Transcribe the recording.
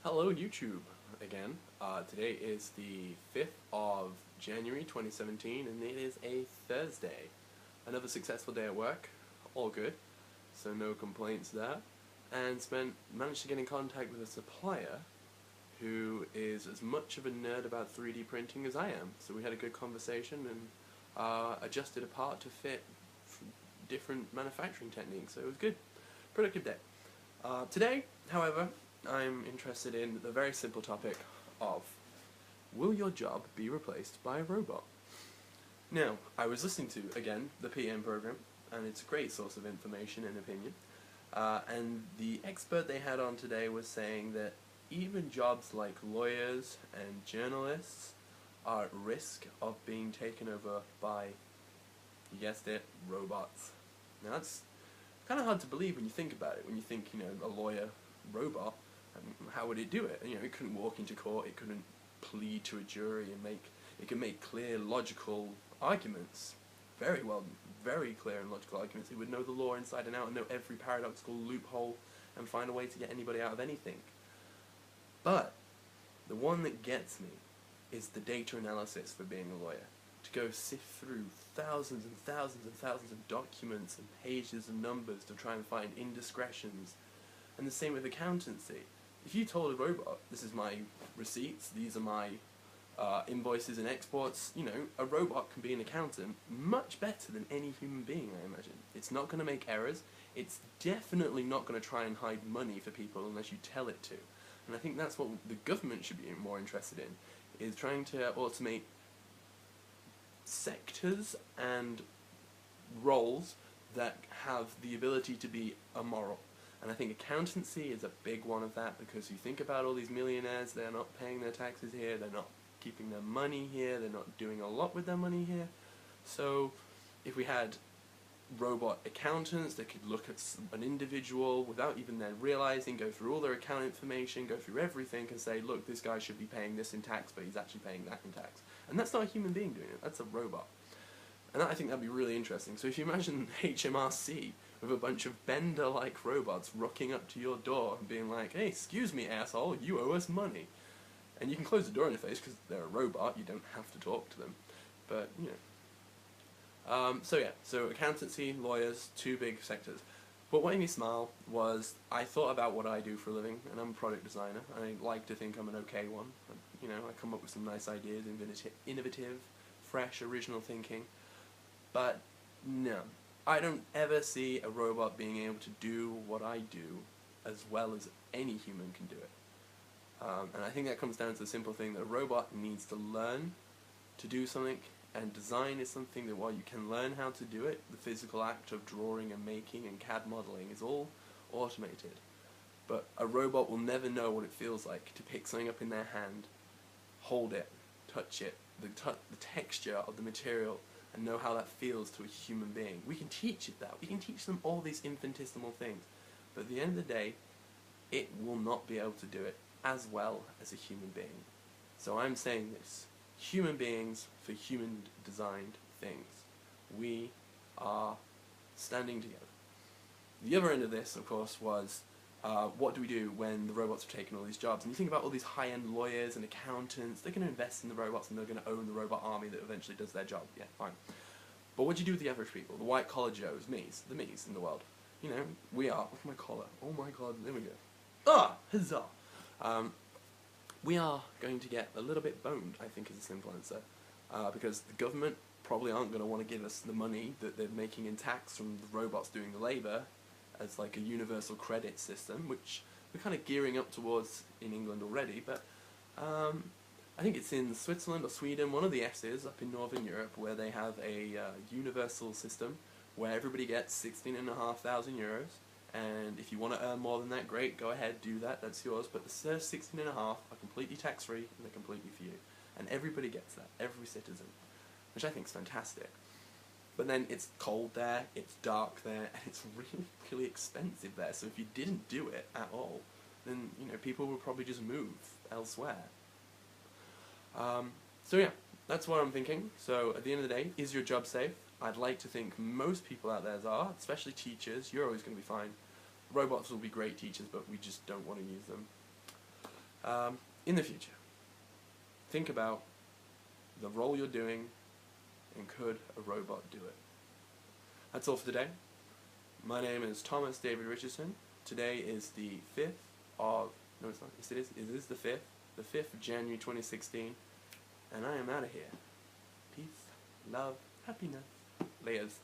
Hello YouTube again. Today is the 5th of January 2017 and it is a Thursday. Another successful day at work, all good, so no complaints there. And managed to get in contact with a supplier who is as much of a nerd about 3D printing as I am. So we had a good conversation and adjusted a part to fit different manufacturing techniques, so it was good. Productive day. Today, however, I'm interested in the very simple topic of, will your job be replaced by a robot? Now, I was listening to, again, the PM program, and it's a great source of information and opinion, and the expert they had on today was saying that even jobs like lawyers and journalists are at risk of being taken over by, you guessed it, robots. Now that's kind of hard to believe when you think about it, when you think, a lawyer robot. How would it do it? It couldn't walk into court, it couldn't plead to a jury and it could make clear, logical arguments. Very clear and logical arguments. It would know the law inside and out and know every paradoxical loophole and find a way to get anybody out of anything. But the one that gets me is the data analysis for being a lawyer. To go sift through thousands and thousands and thousands of documents and pages and numbers to try and find indiscretions. And the same with accountancy. If you told a robot, this is my receipts, these are my invoices and exports, a robot can be an accountant much better than any human being, I imagine. It's not going to make errors. It's definitely not going to try and hide money for people unless you tell it to. And I think that's what the government should be more interested in, is trying to automate sectors and roles that have the ability to be amoral. And I think accountancy is a big one of that, because you think about all these millionaires, they're not paying their taxes here, they're not keeping their money here, they're not doing a lot with their money here. So if we had robot accountants that could look at an individual without even then realizing, go through all their account information, go through everything and say, look, this guy should be paying this in tax, but he's actually paying that in tax. And that's not a human being doing it, that's a robot. And I think that'd be really interesting. So if you imagine HMRC with a bunch of Bender-like robots rocking up to your door and being like, hey, excuse me, asshole, you owe us money. And you can close the door in their face because they're a robot, you don't have to talk to them. But, so accountancy, lawyers, two big sectors. But what made me smile was I thought about what I do for a living, and I'm a product designer. I like to think I'm an okay one. I come up with some nice ideas, innovative, fresh, original thinking. But no, I don't ever see a robot being able to do what I do as well as any human can do it. And I think that comes down to the simple thing that a robot needs to learn to do something, and design is something that while you can learn how to do it, the physical act of drawing and making and CAD modeling is all automated. But a robot will never know what it feels like to pick something up in their hand, hold it, touch it, the texture of the material, and know how that feels to a human being. We can teach it that. We can teach them all these infinitesimal things. But at the end of the day, it will not be able to do it as well as a human being. So I'm saying this. Human beings for human-designed things. We are standing together. The other end of this, of course, was what do we do when the robots have taken all these jobs? And you think about all these high-end lawyers and accountants, they're going to invest in the robots and they're going to own the robot army that eventually does their job. Yeah, fine. But what do you do with the average people? The white-collar Joes, the me's in the world. We are, look at my collar, oh my god, there we go. Ah, huzzah! We are going to get a little bit boned, I think is a simple answer, because the government probably aren't going to want to give us the money that they're making in tax from the robots doing the labour as like a universal credit system, which we're kind of gearing up towards in England already, but I think it's in Switzerland or Sweden, one of the S's up in Northern Europe, where they have a universal system where everybody gets 16,500 euros. And if you want to earn more than that, great, go ahead, do that, that's yours. But the first 16.5 are completely tax-free, and they're completely for you. And everybody gets that, every citizen, which I think is fantastic. But then it's cold there, it's dark there, and it's really, really expensive there. So if you didn't do it at all, then, people would probably just move elsewhere. So yeah, that's what I'm thinking. So at the end of the day, is your job safe? I'd like to think most people out there are, especially teachers. You're always going to be fine. Robots will be great teachers, but we just don't want to use them. In the future, think about the role you're doing, and could a robot do it? That's all for today. My name is Thomas David Richardson. Today is the 5th of, no it's not, yes it is the 5th of January 2016, and I am out of here. Peace, love, happiness. Layers.